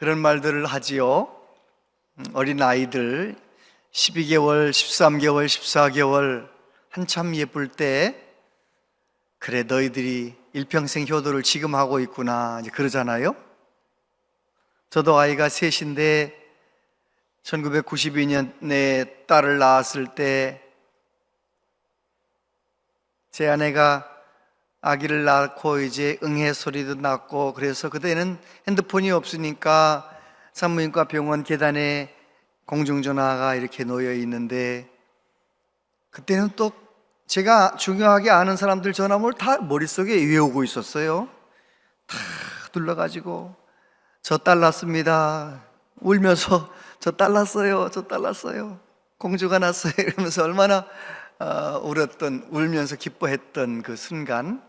그런 말들을 하지요. 어린 아이들 12개월, 13개월, 14개월 한참 예쁠 때 그래 너희들이 일평생 효도를 지금 하고 있구나 이제 그러잖아요. 저도 아이가 셋인데 1992년에 딸을 낳았을 때 제 아내가 아기를 낳고 이제 응애 소리도 났고 그래서 그때는 핸드폰이 없으니까 산부인과 병원 계단에 공중전화가 이렇게 놓여 있는데 그때는 또 제가 중요하게 아는 사람들 전화번호를 다 머릿속에 외우고 있었어요. 다 눌러가지고 저 딸 낳습니다 울면서 저 딸 낳았어요, 저 딸 낳았어요, 공주가 낳았어요 이러면서 얼마나 울었던, 울면서 기뻐했던 그 순간.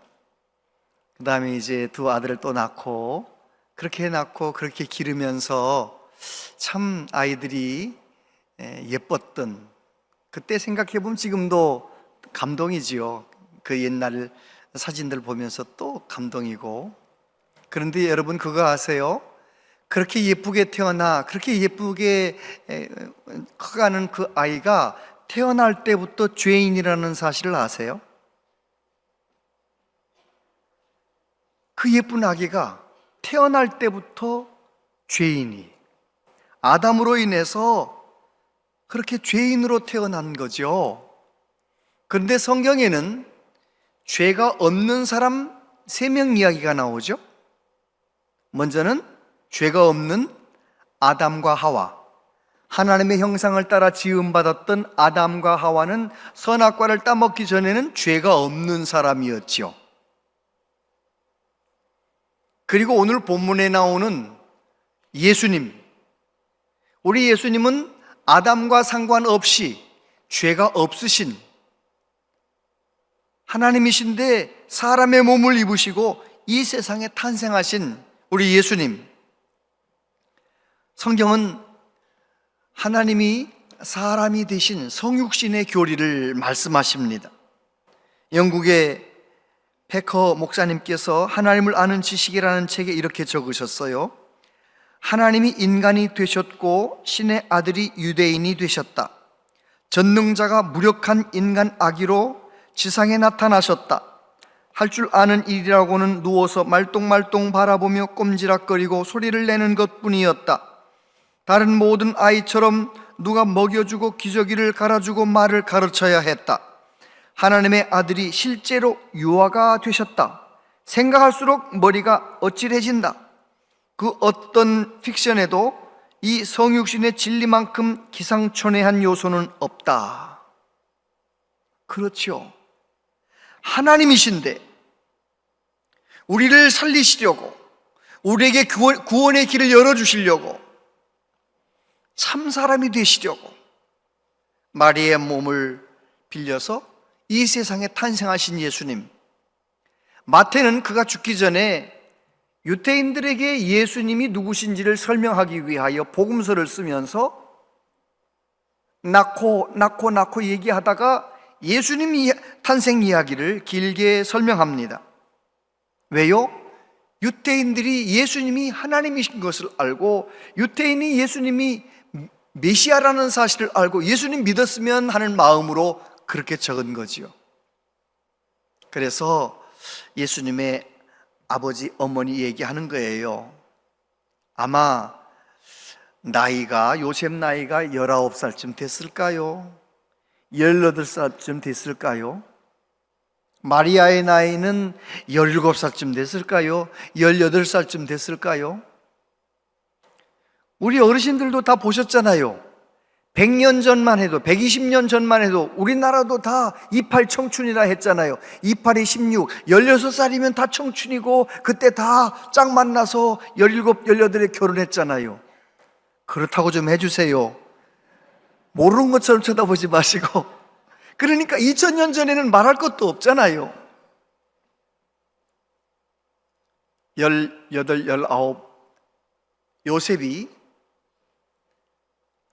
그 다음에 이제 두 아들을 또 낳고 그렇게 기르면서 참 아이들이 예뻤던, 그때 생각해보면 지금도 감동이지요. 그 옛날 사진들 보면서 또 감동이고. 그런데 여러분 그거 아세요? 그렇게 예쁘게 태어나 그렇게 예쁘게 커가는 그 아이가 태어날 때부터 죄인이라는 사실을 아세요? 그 예쁜 아기가 태어날 때부터 죄인이, 아담으로 인해서 그렇게 죄인으로 태어난 거죠. 그런데 성경에는 죄가 없는 사람 3명 이야기가 나오죠. 먼저는 죄가 없는 아담과 하와, 하나님의 형상을 따라 지음받았던 아담과 하와는 선악과를 따먹기 전에는 죄가 없는 사람이었죠. 그리고 오늘 본문에 나오는 예수님, 우리 예수님은 아담과 상관없이 죄가 없으신 하나님이신데 사람의 몸을 입으시고 이 세상에 탄생하신 우리 예수님. 성경은 하나님이 사람이 되신 성육신의 교리를 말씀하십니다. 영국의 페커 목사님께서 하나님을 아는 지식이라는 책에 이렇게 적으셨어요. 하나님이 인간이 되셨고 신의 아들이 유대인이 되셨다. 전능자가 무력한 인간 아기로 지상에 나타나셨다. 할 줄 아는 일이라고는 누워서 말똥말똥 바라보며 꼼지락거리고 소리를 내는 것뿐이었다. 다른 모든 아이처럼 누가 먹여주고 기저귀를 갈아주고 말을 가르쳐야 했다. 하나님의 아들이 실제로 유아가 되셨다. 생각할수록 머리가 어찔해진다. 그 어떤 픽션에도 이 성육신의 진리만큼 기상천외한 요소는 없다. 그렇죠. 하나님이신데 우리를 살리시려고, 우리에게 구원의 길을 열어주시려고, 참 사람이 되시려고 마리아의 몸을 빌려서 이 세상에 탄생하신 예수님. 마태는 그가 죽기 전에 유대인들에게 예수님이 누구신지를 설명하기 위하여 복음서를 쓰면서 낳고 얘기하다가 예수님 탄생 이야기를 길게 설명합니다. 왜요? 유대인들이 예수님이 하나님이신 것을 알고, 유대인이 예수님이 메시아라는 사실을 알고 예수님 믿었으면 하는 마음으로 그렇게 적은 거지요. 그래서 예수님의 아버지, 어머니 얘기하는 거예요. 아마 나이가, 요셉 나이가 19살쯤 됐을까요? 18살쯤 됐을까요? 마리아의 나이는 17살쯤 됐을까요? 18살쯤 됐을까요? 우리 어르신들도 다 보셨잖아요. 100년 전만 해도, 120년 전만 해도 우리나라도 다 28 청춘이라 했잖아요. 28이 16, 16살이면 다 청춘이고 그때 다 짝 만나서 17, 18에 결혼했잖아요. 그렇다고 좀 해주세요. 모르는 것처럼 쳐다보지 마시고. 그러니까 2000년 전에는 말할 것도 없잖아요. 18, 19 요셉이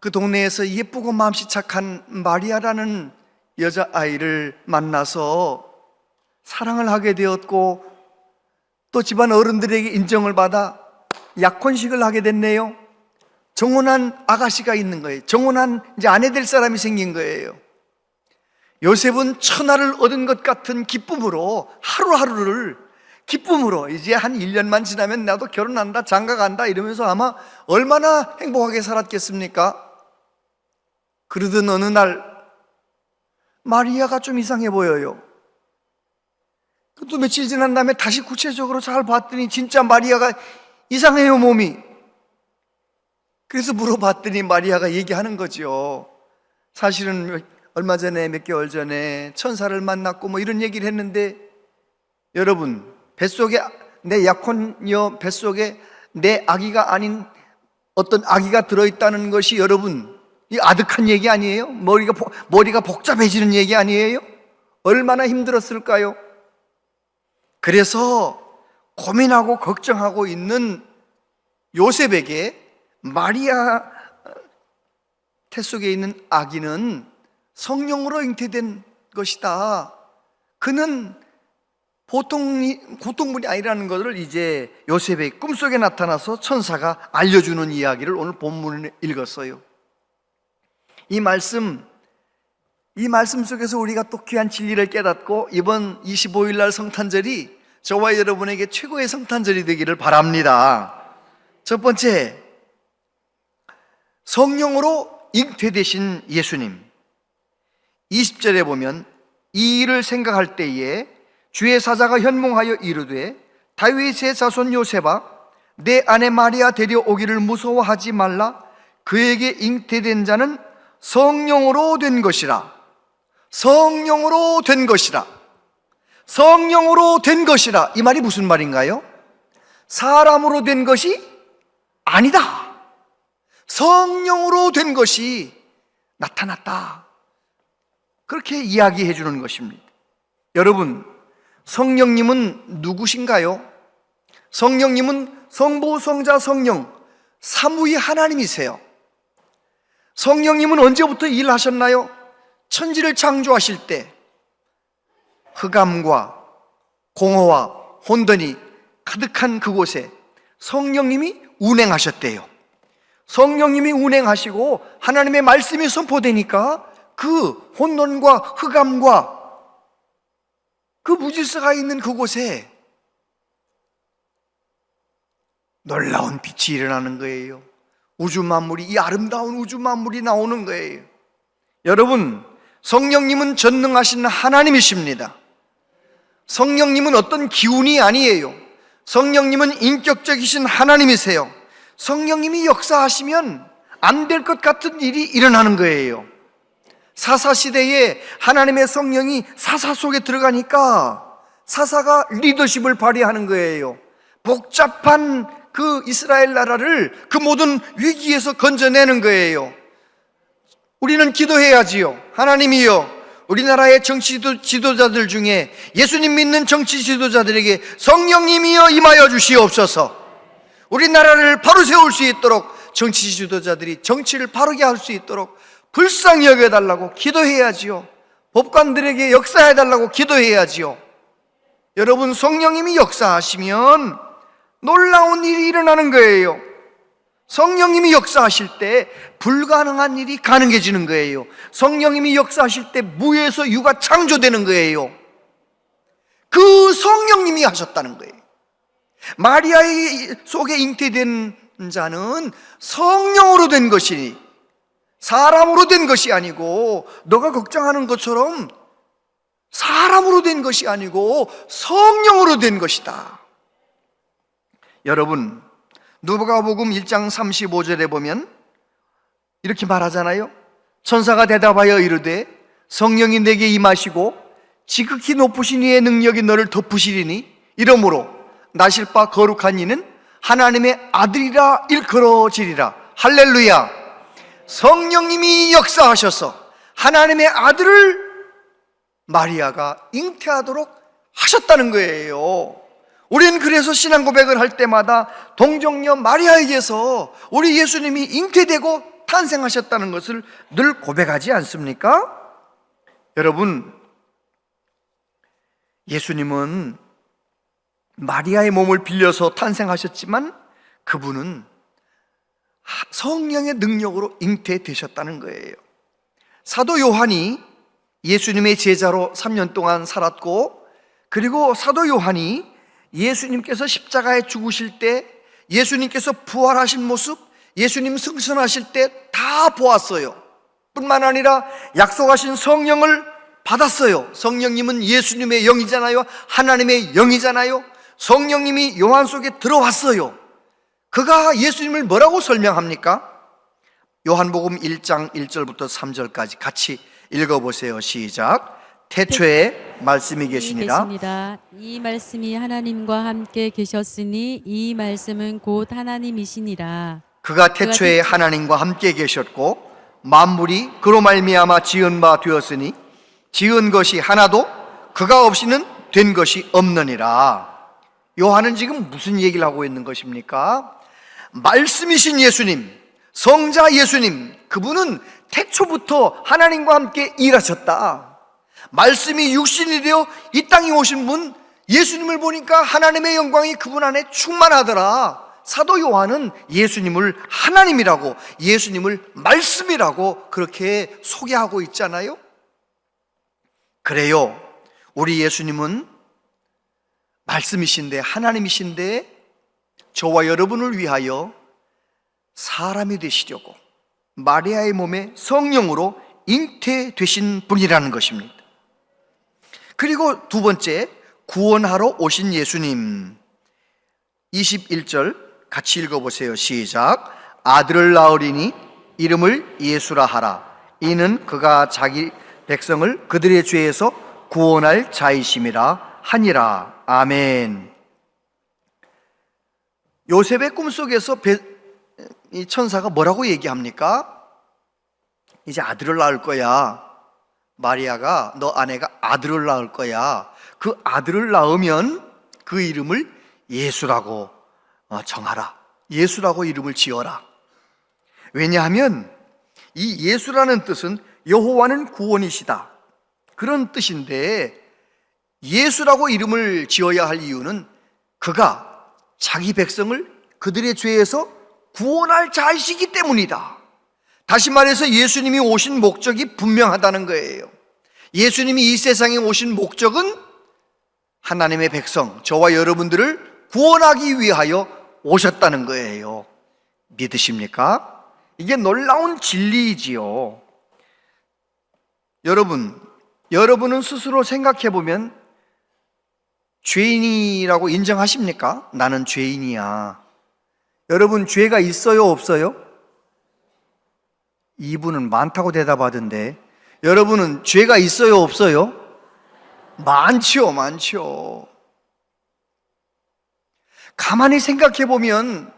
그 동네에서 예쁘고 마음씨 착한 마리아라는 여자아이를 만나서 사랑을 하게 되었고 또 집안 어른들에게 인정을 받아 약혼식을 하게 됐네요. 정혼한 아가씨가 있는 거예요. 정혼한 이제 아내 될 사람이 생긴 거예요. 요셉은 천하를 얻은 것 같은 기쁨으로 하루하루를 기쁨으로 이제 한 1년만 지나면 나도 결혼한다, 장가간다 이러면서 아마 얼마나 행복하게 살았겠습니까? 그러던 어느 날 마리아가 좀 이상해 보여요. 또 며칠 지난 다음에 다시 구체적으로 잘 봤더니 진짜 마리아가 이상해요, 몸이. 그래서 물어봤더니 마리아가 얘기하는 거죠. 사실은 얼마 전에, 몇 개월 전에 천사를 만났고 뭐 이런 얘기를 했는데, 여러분, 뱃속에, 내 약혼녀 뱃속에 내 아기가 아닌 어떤 아기가 들어있다는 것이 여러분, 이 아득한 얘기 아니에요? 머리가 복잡해지는 얘기 아니에요? 얼마나 힘들었을까요? 그래서 고민하고 걱정하고 있는 요셉에게 마리아 태 속에 있는 아기는 성령으로 잉태된 것이다. 그는 보통분이 아니라는 것을 이제 요셉의 꿈속에 나타나서 천사가 알려주는 이야기를 오늘 본문을 읽었어요. 이 말씀 속에서 우리가 또 귀한 진리를 깨닫고 이번 25일 날 성탄절이 저와 여러분에게 최고의 성탄절이 되기를 바랍니다. 첫 번째, 성령으로 잉태되신 예수님. 20절에 보면 이 일을 생각할 때에 주의 사자가 현몽하여 이르되 다윗의 자손 요셉아 내 아내 마리아 데려오기를 무서워하지 말라. 그에게 잉태된 자는 성령으로 된 것이라. 성령으로 된 것이라. 성령으로 된 것이라. 이 말이 무슨 말인가요? 사람으로 된 것이 아니다. 성령으로 된 것이 나타났다. 그렇게 이야기해 주는 것입니다. 여러분, 성령님은 누구신가요? 성령님은 성부, 성자, 성령 삼위의 하나님이세요. 성령님은 언제부터 일하셨나요? 천지를 창조하실 때 흑암과 공허와 혼돈이 가득한 그곳에 성령님이 운행하셨대요. 성령님이 운행하시고 하나님의 말씀이 선포되니까 그 혼돈과 흑암과 그 무질서가 있는 그곳에 놀라운 빛이 일어나는 거예요. 우주 만물이, 이 아름다운 우주 만물이 나오는 거예요. 여러분, 성령님은 전능하신 하나님이십니다. 성령님은 어떤 기운이 아니에요. 성령님은 인격적이신 하나님이세요. 성령님이 역사하시면 안 될 것 같은 일이 일어나는 거예요. 사사시대에 하나님의 성령이 사사 속에 들어가니까 사사가 리더십을 발휘하는 거예요. 복잡한 그 이스라엘 나라를 그 모든 위기에서 건져내는 거예요. 우리는 기도해야지요. 하나님이여, 우리나라의 정치 지도자들 중에 예수님 믿는 정치 지도자들에게 성령님이여 임하여 주시옵소서. 우리나라를 바로 세울 수 있도록 정치 지도자들이 정치를 바르게 할 수 있도록 불쌍히 여겨달라고 기도해야지요. 법관들에게 역사해달라고 기도해야지요. 여러분, 성령님이 역사하시면 놀라운 일이 일어나는 거예요. 성령님이 역사하실 때 불가능한 일이 가능해지는 거예요. 성령님이 역사하실 때 무에서 유가 창조되는 거예요. 그 성령님이 하셨다는 거예요. 마리아의 속에 잉태된 자는 성령으로 된 것이니 사람으로 된 것이 아니고, 너가 걱정하는 것처럼 사람으로 된 것이 아니고 성령으로 된 것이다. 여러분, 누가복음 1장 35절에 보면 이렇게 말하잖아요. 천사가 대답하여 이르되 성령이 내게 임하시고 지극히 높으신 이의 능력이 너를 덮으시리니 이러므로 나실 바 거룩한 이는 하나님의 아들이라 일컬어지리라. 할렐루야. 성령님이 역사하셔서 하나님의 아들을 마리아가 잉태하도록 하셨다는 거예요. 우리는 그래서 신앙 고백을 할 때마다 동정녀 마리아에게서 우리 예수님이 잉태되고 탄생하셨다는 것을 늘 고백하지 않습니까? 여러분, 예수님은 마리아의 몸을 빌려서 탄생하셨지만 그분은 성령의 능력으로 잉태되셨다는 거예요. 사도 요한이 예수님의 제자로 3년 동안 살았고, 그리고 사도 요한이 예수님께서 십자가에 죽으실 때, 예수님께서 부활하신 모습, 예수님 승천하실 때 다 보았어요. 뿐만 아니라 약속하신 성령을 받았어요. 성령님은 예수님의 영이잖아요. 하나님의 영이잖아요. 성령님이 요한 속에 들어왔어요. 그가 예수님을 뭐라고 설명합니까? 요한복음 1장 1절부터 3절까지 같이 읽어보세요. 시작. 태초에 말씀이 계시니라. 이 말씀이 하나님과 함께 계셨으니 이 말씀은 곧 하나님이시니라. 그가 태초에 하나님과 함께 계셨고 만물이 그로 말미암아 지은 바 되었으니 지은 것이 하나도 그가 없이는 된 것이 없느니라. 요한은 지금 무슨 얘기를 하고 있는 것입니까? 말씀이신 예수님, 성자 예수님, 그분은 태초부터 하나님과 함께 일하셨다. 말씀이 육신이 되어 이 땅에 오신 분, 예수님을 보니까 하나님의 영광이 그분 안에 충만하더라. 사도 요한은 예수님을 하나님이라고, 예수님을 말씀이라고 그렇게 소개하고 있잖아요. 그래요, 우리 예수님은 말씀이신데, 하나님이신데 저와 여러분을 위하여 사람이 되시려고 마리아의 몸에 성령으로 잉태되신 분이라는 것입니다. 그리고 두 번째, 구원하러 오신 예수님. 21절 같이 읽어보세요. 시작. 아들을 낳으리니 이름을 예수라 하라. 이는 그가 자기 백성을 그들의 죄에서 구원할 자이심이라 하니라. 아멘. 요셉의 꿈속에서 이 천사가 뭐라고 얘기합니까? 이제 아들을 낳을 거야. 마리아가, 너 아내가 아들을 낳을 거야. 그 아들을 낳으면 그 이름을 예수라고 정하라. 예수라고 이름을 지어라. 왜냐하면 이 예수라는 뜻은 여호와는 구원이시다, 그런 뜻인데, 예수라고 이름을 지어야 할 이유는 그가 자기 백성을 그들의 죄에서 구원할 자이시기 때문이다. 다시 말해서 예수님이 오신 목적이 분명하다는 거예요. 예수님이 이 세상에 오신 목적은 하나님의 백성, 저와 여러분들을 구원하기 위하여 오셨다는 거예요. 믿으십니까? 이게 놀라운 진리이지요. 여러분은 스스로 생각해 보면 죄인이라고 인정하십니까? 나는 죄인이야. 여러분, 죄가 있어요, 없어요? 이분은 많다고 대답하던데, 여러분은 죄가 있어요, 없어요? 많죠, 많죠. 가만히 생각해 보면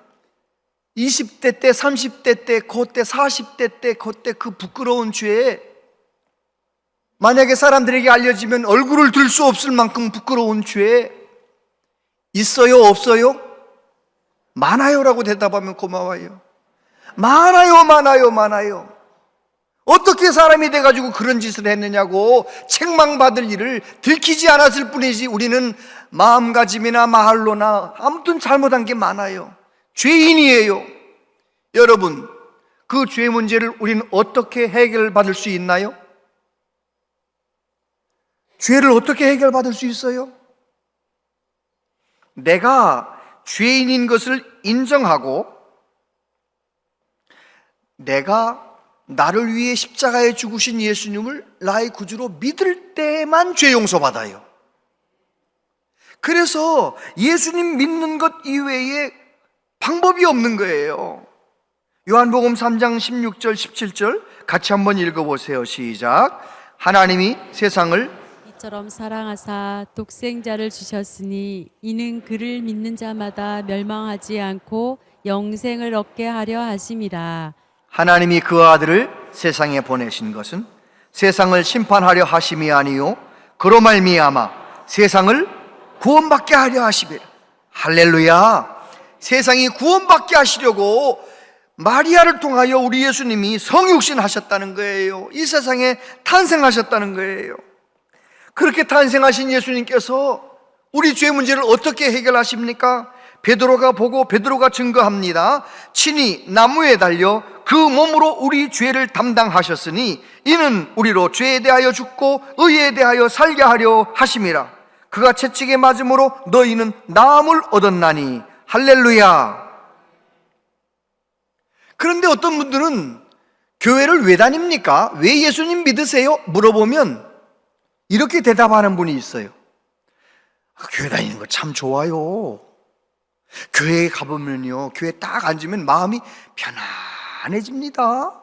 20대 때, 30대 때, 그때 40대 때, 그때 그 부끄러운 죄, 만약에 사람들에게 알려지면 얼굴을 들 수 없을 만큼 부끄러운 죄 있어요, 없어요? 많아요라고 대답하면 고마워요. 많아요, 많아요, 많아요. 어떻게 사람이 돼가지고 그런 짓을 했느냐고 책망받을 일을 들키지 않았을 뿐이지, 우리는 마음가짐이나 말로나 아무튼 잘못한 게 많아요. 죄인이에요. 여러분, 그 죄 문제를 우리는 어떻게 해결받을 수 있나요? 죄를 어떻게 해결받을 수 있어요? 내가 죄인인 것을 인정하고, 내가 나를 위해 십자가에 죽으신 예수님을 나의 구주로 믿을 때만 죄 용서받아요. 그래서 예수님 믿는 것 이외에 방법이 없는 거예요. 요한복음 3장 16절 17절 같이 한번 읽어보세요. 시작. 하나님이 세상을 이처럼 사랑하사 독생자를 주셨으니 이는 그를 믿는 자마다 멸망하지 않고 영생을 얻게 하려 하심이라. 하나님이 그 아들을 세상에 보내신 것은 세상을 심판하려 하심이 아니요 그로 말미암아 세상을 구원받게 하려 하심이라. 할렐루야. 세상이 구원받게 하시려고 마리아를 통하여 우리 예수님이 성육신 하셨다는 거예요. 이 세상에 탄생하셨다는 거예요. 그렇게 탄생하신 예수님께서 우리 죄 문제를 어떻게 해결하십니까? 베드로가 보고 베드로가 증거합니다. 친히 나무에 달려 그 몸으로 우리 죄를 담당하셨으니 이는 우리로 죄에 대하여 죽고 의에 대하여 살게 하려 하심이라. 그가 채찍에 맞음으로 너희는 나음을 얻었나니. 할렐루야. 그런데 어떤 분들은 교회를 왜 다닙니까? 왜 예수님 믿으세요? 물어보면 이렇게 대답하는 분이 있어요. 교회 다니는 거 참 좋아요. 교회에 가보면요, 교회 딱 앉으면 마음이 편안해집니다.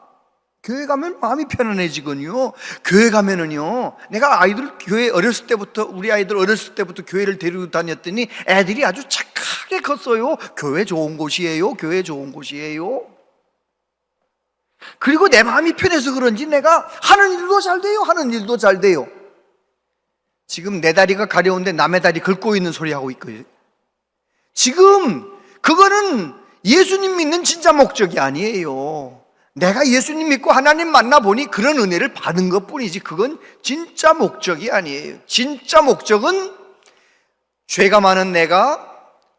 교회 가면 마음이 편안해지거든요. 교회 가면은요, 내가 아이들 교회 어렸을 때부터, 우리 아이들 어렸을 때부터 교회를 데리고 다녔더니 애들이 아주 착하게 컸어요. 교회 좋은 곳이에요. 교회 좋은 곳이에요. 그리고 내 마음이 편해서 그런지 내가 하는 일도 잘 돼요. 하는 일도 잘 돼요. 지금 내 다리가 가려운데 남의 다리 긁고 있는 소리 하고 있거든요. 지금 그거는 예수님 믿는 진짜 목적이 아니에요. 내가 예수님 믿고 하나님 만나보니 그런 은혜를 받은 것뿐이지 그건 진짜 목적이 아니에요. 진짜 목적은 죄가 많은 내가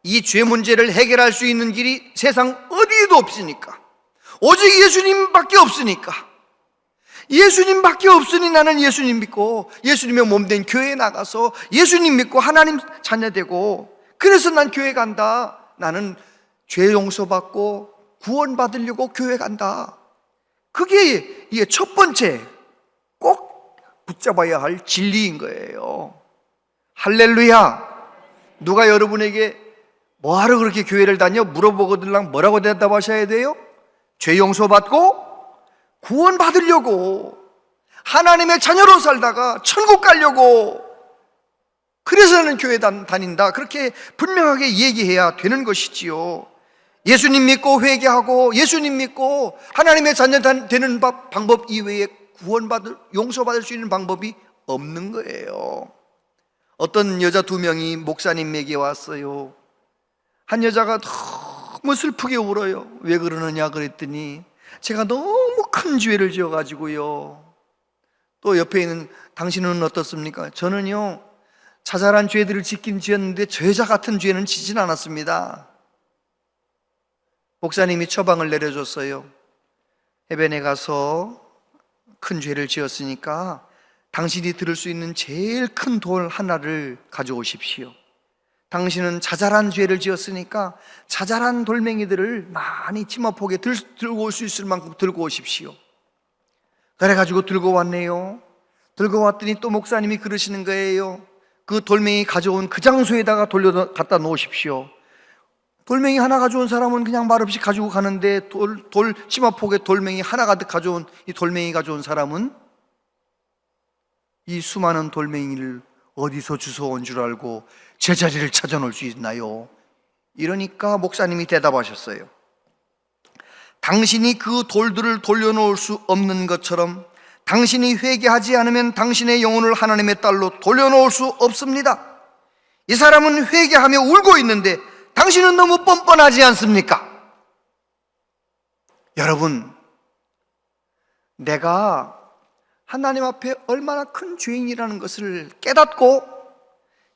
이 죄 문제를 해결할 수 있는 길이 세상 어디에도 없으니까, 오직 예수님밖에 없으니까, 예수님밖에 없으니 나는 예수님 믿고 예수님의 몸된 교회에 나가서 예수님 믿고 하나님 자녀 되고, 그래서 난 교회 간다. 나는 죄 용서받고 구원 받으려고 교회 간다. 그게 이게 첫 번째 꼭 붙잡아야 할 진리인 거예요. 할렐루야. 누가 여러분에게 뭐하러 그렇게 교회를 다녀? 물어보거들랑 뭐라고 대답하셔야 돼요? 죄 용서받고 구원 받으려고, 하나님의 자녀로 살다가 천국 가려고, 그래서 나는 교회 다닌다. 그렇게 분명하게 얘기해야 되는 것이지요. 예수님 믿고 회개하고 예수님 믿고 하나님의 자녀 되는 방법 이외에 용서받을 수 있는 방법이 없는 거예요. 어떤 여자 2명이 목사님에게 왔어요. 한 여자가 너무 슬프게 울어요. 왜 그러느냐 그랬더니 제가 너무 큰 죄를 지어가지고요. 또 옆에 있는 당신은 어떻습니까? 저는요, 자잘한 죄들을 짓긴 지었는데 저 여자 같은 죄는 지진 않았습니다. 목사님이 처방을 내려줬어요. 해변에 가서 큰 죄를 지었으니까 당신이 들을 수 있는 제일 큰 돌 하나를 가져오십시오. 당신은 자잘한 죄를 지었으니까 자잘한 돌멩이들을 많이 치마폭에 들고 올 수 있을 만큼 들고 오십시오. 그래가지고 들고 왔네요. 들고 왔더니 또 목사님이 그러시는 거예요. 그 돌멩이 가져온 그 장소에다가 갖다 놓으십시오. 돌멩이 하나 가져온 사람은 그냥 말없이 가지고 가는데 치마폭에 돌멩이 하나 가득 가져온 이 돌멩이 가져온 사람은 이 수많은 돌멩이를 어디서 주워온 줄 알고 제자리를 찾아놓을 수 있나요? 이러니까 목사님이 대답하셨어요. 당신이 그 돌들을 돌려놓을 수 없는 것처럼 당신이 회개하지 않으면 당신의 영혼을 하나님의 딸로 돌려놓을 수 없습니다. 이 사람은 회개하며 울고 있는데 당신은 너무 뻔뻔하지 않습니까? 여러분, 내가 하나님 앞에 얼마나 큰 죄인이라는 것을 깨닫고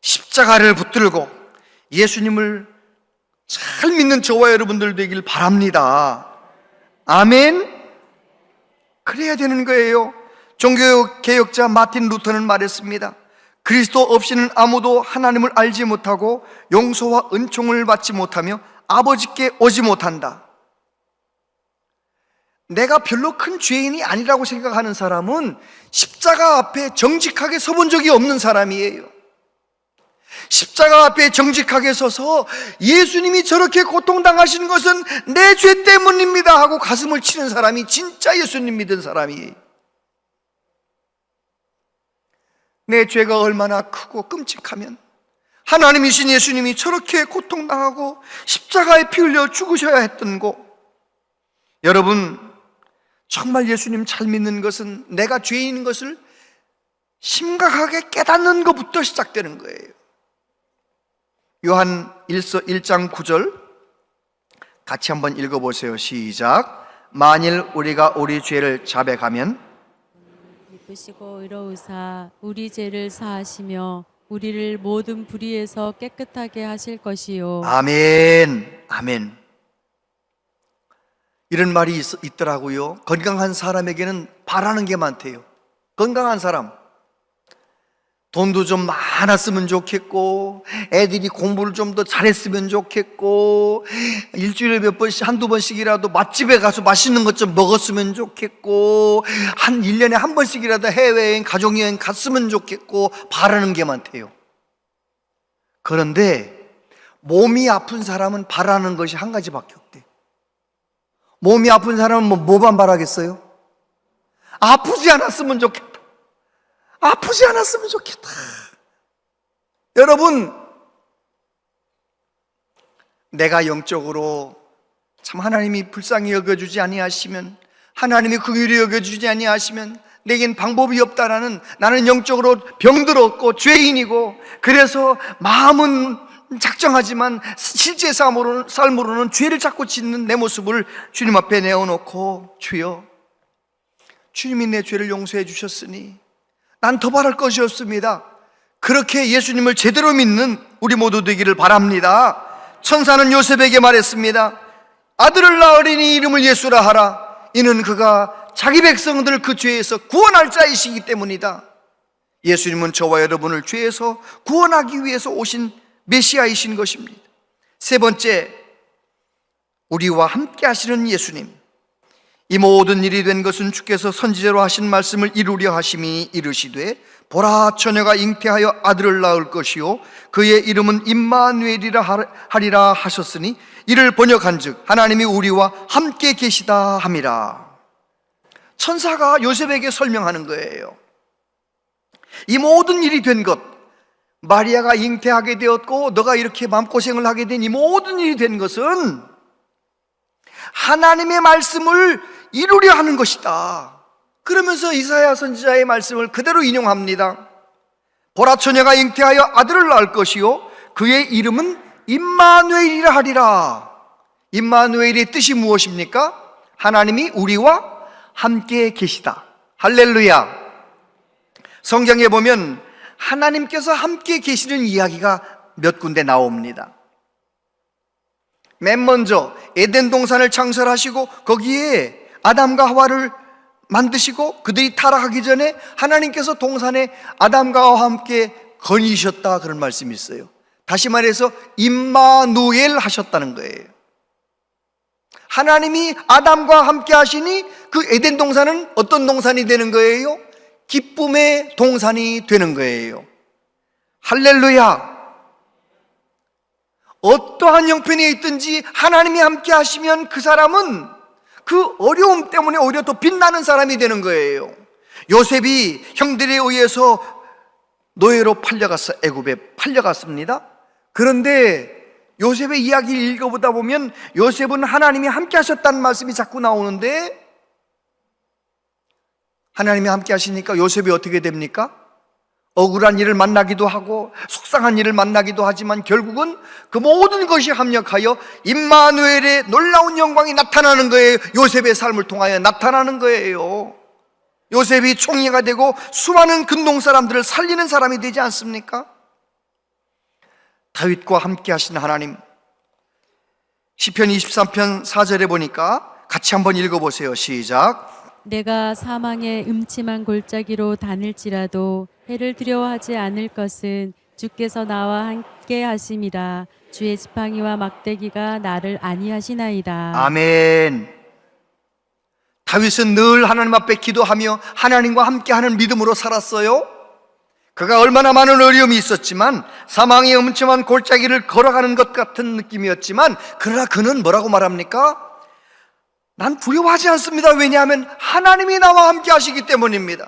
십자가를 붙들고 예수님을 잘 믿는 저와 여러분들 되길 바랍니다. 아멘. 그래야 되는 거예요. 종교개혁자 마틴 루터는 말했습니다. 그리스도 없이는 아무도 하나님을 알지 못하고 용서와 은총을 받지 못하며 아버지께 오지 못한다. 내가 별로 큰 죄인이 아니라고 생각하는 사람은 십자가 앞에 정직하게 서본 적이 없는 사람이에요. 십자가 앞에 정직하게 서서 예수님이 저렇게 고통당하시는 것은 내 죄 때문입니다 하고 가슴을 치는 사람이 진짜 예수님 믿은 사람이에요. 내 죄가 얼마나 크고 끔찍하면 하나님이신 예수님이 저렇게 고통당하고 십자가에 피 흘려 죽으셔야 했던 거. 여러분, 정말 예수님 잘 믿는 것은 내가 죄인인 것을 심각하게 깨닫는 것부터 시작되는 거예요. 요한 1장 9절 같이 한번 읽어보세요. 시작. 만일 우리가 우리 죄를 자백하면 기쁘시고 의로우사 우리 죄를 사하시며 우리를 모든 불의에서 깨끗하게 하실 것이요. 아멘. 아멘. 이런 말이 있더라고요. 건강한 사람에게는 바라는 게 많대요. 건강한 사람. 돈도 좀 많았으면 좋겠고, 애들이 공부를 좀 더 잘했으면 좋겠고, 일주일에 몇 번씩, 한두 번씩이라도 맛집에 가서 맛있는 것 좀 먹었으면 좋겠고, 1년에 한 번씩이라도 해외여행, 가족여행 갔으면 좋겠고, 바라는 게 많대요. 그런데 몸이 아픈 사람은 바라는 것이 한 가지밖에 없대. 몸이 아픈 사람은 뭐만 바라겠어요? 아프지 않았으면 좋겠다. 아프지 않았으면 좋겠다. 여러분, 내가 영적으로 참 하나님이 불쌍히 여겨주지 아니하시면, 하나님이 긍휼히 여겨주지 아니하시면 내겐 방법이 없다라는, 나는 영적으로 병들었고 죄인이고, 그래서 마음은 작정하지만 실제 삶으로는 죄를 자꾸 짓는 내 모습을 주님 앞에 내어놓고, 주여, 주님이 내 죄를 용서해 주셨으니 난 더 바랄 것이 없습니다. 그렇게 예수님을 제대로 믿는 우리 모두 되기를 바랍니다. 천사는 요셉에게 말했습니다. 아들을 낳으리니 이름을 예수라 하라. 이는 그가 자기 백성들을 그 죄에서 구원할 자이시기 때문이다. 예수님은 저와 여러분을 죄에서 구원하기 위해서 오신 메시아이신 것입니다. 세 번째, 우리와 함께 하시는 예수님. 이 모든 일이 된 것은 주께서 선지자로 하신 말씀을 이루려 하심이 이르시되, 보라, 처녀가 잉태하여 아들을 낳을 것이요 그의 이름은 임마누엘이라 하리라 하셨으니, 이를 번역한즉 하나님이 우리와 함께 계시다 함이라. 천사가 요셉에게 설명하는 거예요. 이 모든 일이 된 것, 마리아가 잉태하게 되었고 너가 이렇게 마음고생을 하게 된 이 모든 일이 된 것은 하나님의 말씀을 이루려 하는 것이다. 그러면서 이사야 선지자의 말씀을 그대로 인용합니다. 보라, 처녀가 잉태하여 아들을 낳을 것이요 그의 이름은 임마누엘이라 하리라. 임마누엘의 뜻이 무엇입니까? 하나님이 우리와 함께 계시다. 할렐루야. 성경에 보면 하나님께서 함께 계시는 이야기가 몇 군데 나옵니다. 맨 먼저 에덴 동산을 창설하시고 거기에 아담과 하와를 만드시고 그들이 타락하기 전에 하나님께서 동산에 아담과 하와 함께 거니셨다, 그런 말씀이 있어요. 다시 말해서 임마누엘 하셨다는 거예요. 하나님이 아담과 함께 하시니 그 에덴 동산은 어떤 동산이 되는 거예요? 기쁨의 동산이 되는 거예요. 할렐루야. 어떠한 형편에 있든지 하나님이 함께 하시면 그 사람은 그 어려움 때문에 오히려 더 빛나는 사람이 되는 거예요. 요셉이 형들에 의해서 노예로 애굽에 팔려갔습니다. 그런데 요셉의 이야기를 읽어보다 보면 요셉은 하나님이 함께 하셨다는 말씀이 자꾸 나오는데, 하나님이 함께 하시니까 요셉이 어떻게 됩니까? 억울한 일을 만나기도 하고 속상한 일을 만나기도 하지만 결국은 그 모든 것이 합력하여 임마누엘의 놀라운 영광이 나타나는 거예요. 요셉의 삶을 통하여 나타나는 거예요. 요셉이 총리가 되고 수많은 근동 사람들을 살리는 사람이 되지 않습니까? 다윗과 함께 하신 하나님. 시편 23편 4절에 보니까 같이 한번 읽어보세요. 시작. 내가 사망의 음침한 골짜기로 다닐지라도 해를 두려워하지 않을 것은 주께서 나와 함께 하심이라. 주의 지팡이와 막대기가 나를 안위하시나이다. 아멘. 다윗은 늘 하나님 앞에 기도하며 하나님과 함께하는 믿음으로 살았어요. 그가 얼마나 많은 어려움이 있었지만, 사망의 음침한 골짜기를 걸어가는 것 같은 느낌이었지만, 그러나 그는 뭐라고 말합니까? 난 두려워하지 않습니다. 왜냐하면 하나님이 나와 함께 하시기 때문입니다.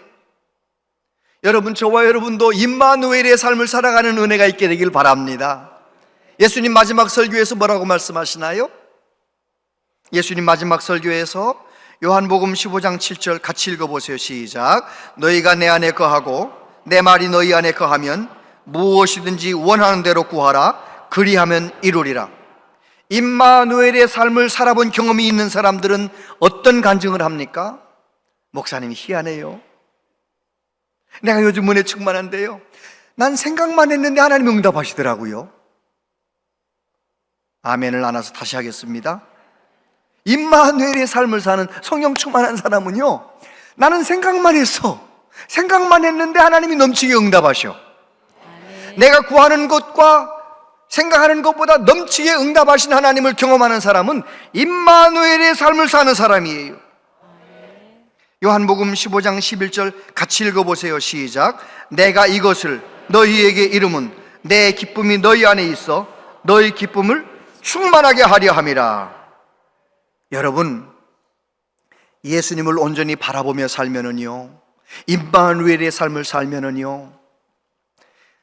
여러분, 저와 여러분도 임마누엘의 삶을 살아가는 은혜가 있게 되길 바랍니다. 예수님 마지막 설교에서 뭐라고 말씀하시나요? 예수님 마지막 설교에서 요한복음 15장 7절 같이 읽어보세요. 시작. 너희가 내 안에 거하고 내 말이 너희 안에 거하면 무엇이든지 원하는 대로 구하라. 그리하면 이루리라. 임마누엘의 삶을 살아본 경험이 있는 사람들은 어떤 간증을 합니까? 목사님, 희한해요. 내가 요즘 은혜 충만한데요, 난 생각만 했는데 하나님이 응답하시더라고요. 아멘을 안 해서 다시 하겠습니다. 임마누엘의 삶을 사는 성령 충만한 사람은요, 나는 생각만 했어. 생각만 했는데 하나님이 넘치게 응답하셔. 내가 구하는 것과 생각하는 것보다 넘치게 응답하신 하나님을 경험하는 사람은 임마누엘의 삶을 사는 사람이에요. 요한복음 15장 11절 같이 읽어보세요. 시작. 내가 이것을 너희에게 이름은 내 기쁨이 너희 안에 있어 너희 기쁨을 충만하게 하려 함이라. 여러분, 예수님을 온전히 바라보며 살면은요, 임마누엘의 삶을 살면은요,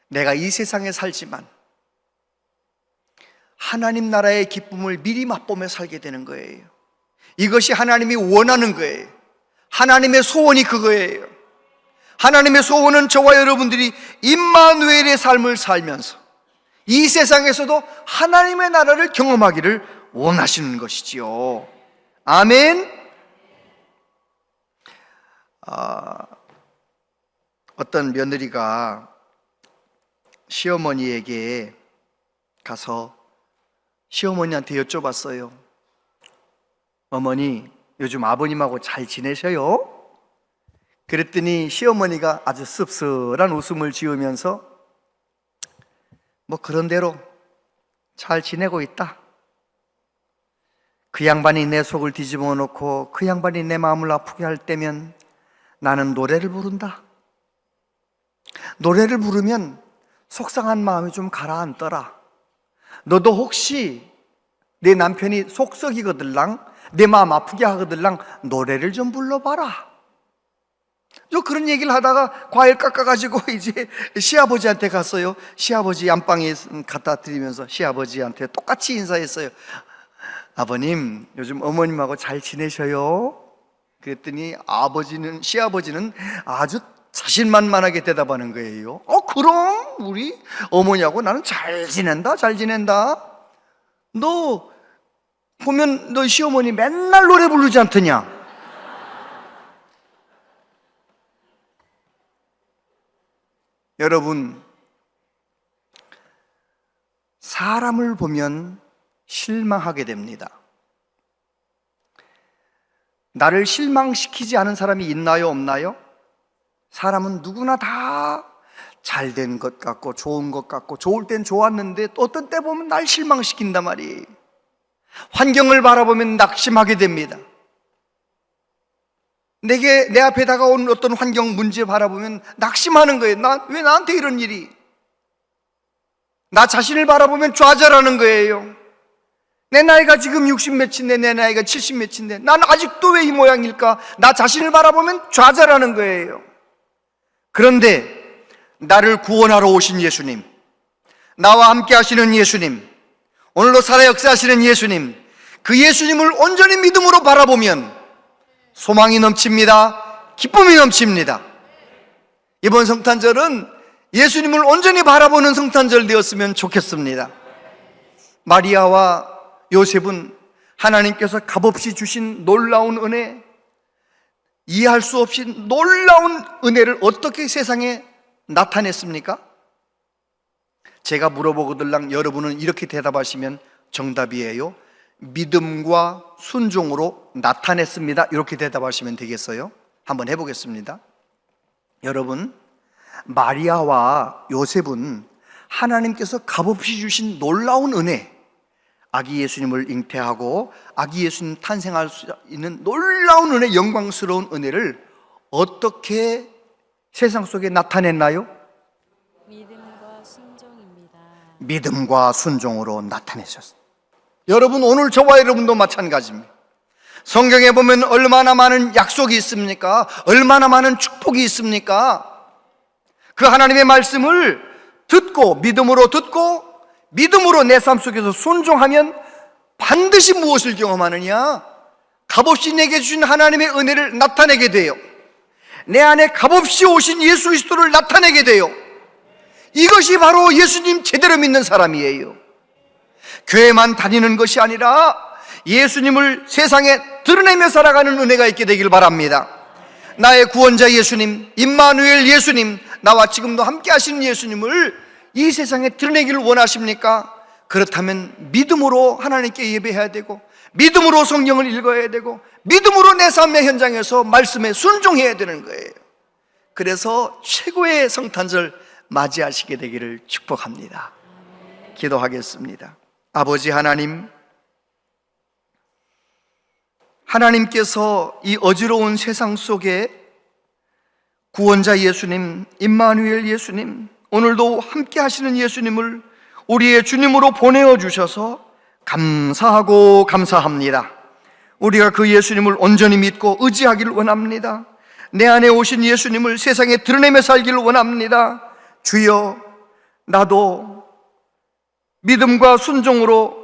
내가 이 세상에 살지만 하나님 나라의 기쁨을 미리 맛보며 살게 되는 거예요. 이것이 하나님이 원하는 거예요. 하나님의 소원이 그거예요. 하나님의 소원은 저와 여러분들이 임마누엘의 삶을 살면서 이 세상에서도 하나님의 나라를 경험하기를 원하시는 것이지요. 아멘. 어떤 며느리가 시어머니에게 가서 시어머니한테 여쭤봤어요. 어머니, 요즘 아버님하고 잘 지내셔요? 그랬더니 시어머니가 아주 씁쓸한 웃음을 지으면서 뭐 그런 대로 잘 지내고 있다. 그 양반이 내 속을 뒤집어 놓고 그 양반이 내 마음을 아프게 할 때면 나는 노래를 부른다. 노래를 부르면 속상한 마음이 좀 가라앉더라. 너도 혹시 내 남편이 속썩이거들랑 내 마음 아프게 하거들랑 노래를 좀 불러봐라. 저 그런 얘기를 하다가 과일 깎아가지고 이제 시아버지한테 갔어요. 시아버지 안방에 갖다 드리면서 시아버지한테 똑같이 인사했어요. 아버님, 요즘 어머님하고 잘 지내셔요? 그랬더니 시아버지는 아주 자신만만하게 대답하는 거예요. 그럼 우리 어머니하고 나는 잘 지낸다. 너 보면 너 시어머니 맨날 노래 부르지 않더냐? 여러분, 사람을 보면 실망하게 됩니다. 나를 실망시키지 않은 사람이 있나요, 없나요? 사람은 누구나 다 잘된 것 같고 좋은 것 같고 좋을 땐 좋았는데 또 어떤 때 보면 날 실망시킨단 말이에요. 환경을 바라보면 낙심하게 됩니다. 내 앞에 다가온 어떤 환경 문제 바라보면 낙심하는 거예요. 왜 나한테 이런 일이? 나 자신을 바라보면 좌절하는 거예요. 내 나이가 지금 60 몇인데 내 나이가 70 몇인데 난 아직도 왜 이 모양일까? 나 자신을 바라보면 좌절하는 거예요. 그런데 나를 구원하러 오신 예수님, 나와 함께 하시는 예수님, 오늘도 살아 역사하시는 예수님, 그 예수님을 온전히 믿음으로 바라보면 소망이 넘칩니다. 기쁨이 넘칩니다. 이번 성탄절은 예수님을 온전히 바라보는 성탄절 되었으면 좋겠습니다. 마리아와 요셉은 하나님께서 값없이 주신 놀라운 은혜, 이해할 수 없이 놀라운 은혜를 어떻게 세상에 나타냈습니까? 제가 물어보거들랑 여러분은 이렇게 대답하시면 정답이에요. 믿음과 순종으로 나타냈습니다. 이렇게 대답하시면 되겠어요? 한번 해보겠습니다. 여러분, 마리아와 요셉은 하나님께서 값없이 주신 놀라운 은혜, 아기 예수님을 잉태하고 아기 예수님 탄생할 수 있는 놀라운 은혜, 영광스러운 은혜를 어떻게 세상 속에 나타냈나요? 믿음과 순종입니다. 믿음과 순종으로 나타내셨습니다. 여러분, 오늘 저와 여러분도 마찬가지입니다. 성경에 보면 얼마나 많은 약속이 있습니까? 얼마나 많은 축복이 있습니까? 그 하나님의 말씀을 듣고 믿음으로 내 삶 속에서 순종하면 반드시 무엇을 경험하느냐? 값없이 내게 주신 하나님의 은혜를 나타내게 돼요. 내 안에 값없이 오신 예수 그리스도를 나타내게 돼요. 이것이 바로 예수님 제대로 믿는 사람이에요. 교회만 다니는 것이 아니라 예수님을 세상에 드러내며 살아가는 은혜가 있게 되길 바랍니다. 나의 구원자 예수님, 임마누엘 예수님, 나와 지금도 함께 하시는 예수님을 이 세상에 드러내기를 원하십니까? 그렇다면 믿음으로 하나님께 예배해야 되고, 믿음으로 성경을 읽어야 되고, 믿음으로 내 삶의 현장에서 말씀에 순종해야 되는 거예요. 그래서 최고의 성탄절 맞이하시게 되기를 축복합니다. 기도하겠습니다. 아버지 하나님, 하나님께서 이 어지러운 세상 속에 구원자 예수님, 임마누엘 예수님, 오늘도 함께 하시는 예수님을 우리의 주님으로 보내어 주셔서 감사하고 감사합니다. 우리가 그 예수님을 온전히 믿고 의지하기를 원합니다. 내 안에 오신 예수님을 세상에 드러내며 살기를 원합니다. 주여, 나도 믿음과 순종으로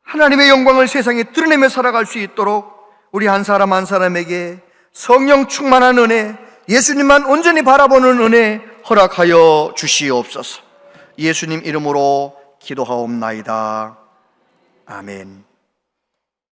하나님의 영광을 세상에 드러내며 살아갈 수 있도록 우리 한 사람 한 사람에게 성령 충만한 은혜, 예수님만 온전히 바라보는 은혜 허락하여 주시옵소서. 예수님 이름으로 기도하옵나이다. 아멘.